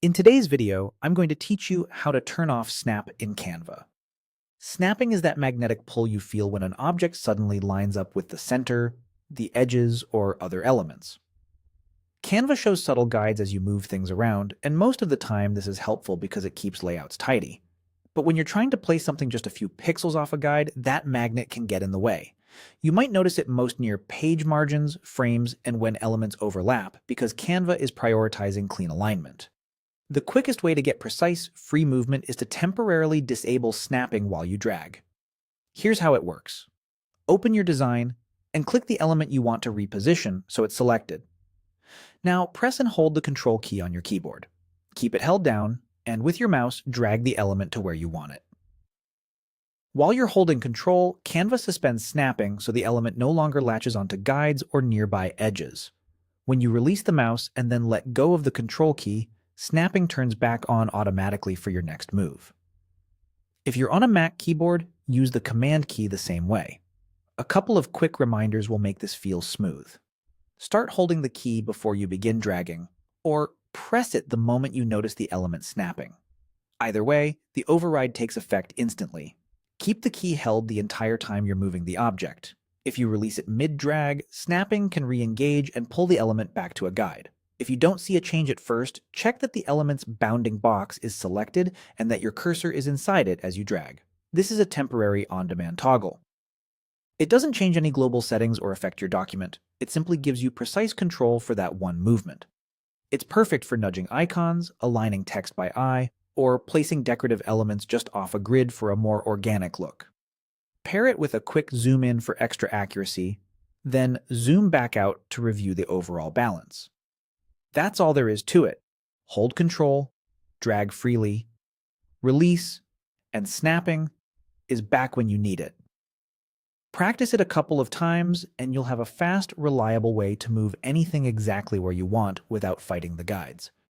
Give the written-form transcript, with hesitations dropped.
In today's video, I'm going to teach you how to turn off snap in Canva. Snapping is that magnetic pull you feel when an object suddenly lines up with the center, the edges, or other elements. Canva shows subtle guides as you move things around, and most of the time this is helpful because it keeps layouts tidy. But when you're trying to place something just a few pixels off a guide, that magnet can get in the way. You might notice it most near page margins, frames, and when elements overlap, because Canva is prioritizing clean alignment. The quickest way to get precise, free movement is to temporarily disable snapping while you drag. Here's how it works. Open your design and click the element you want to reposition so it's selected. Now press and hold the Control key on your keyboard. Keep it held down, and with your mouse, drag the element to where you want it. While you're holding Control, Canva suspends snapping so the element no longer latches onto guides or nearby edges. When you release the mouse and then let go of the Control key, snapping turns back on automatically for your next move. If you're on a Mac keyboard, use the Command key the same way. A couple of quick reminders will make this feel smooth. Start holding the key before you begin dragging, or press it the moment you notice the element snapping. Either way, the override takes effect instantly. Keep the key held the entire time you're moving the object. If you release it mid-drag, snapping can re-engage and pull the element back to a guide. If you don't see a change at first, check that the element's bounding box is selected and that your cursor is inside it as you drag. This is a temporary on-demand toggle. It doesn't change any global settings or affect your document. It simply gives you precise control for that one movement. It's perfect for nudging icons, aligning text by eye, or placing decorative elements just off a grid for a more organic look. Pair it with a quick zoom in for extra accuracy, then zoom back out to review the overall balance. That's all there is to it. Hold Control, drag freely, release, and snapping is back when you need it. Practice it a couple of times and you'll have a fast, reliable way to move anything exactly where you want without fighting the guides.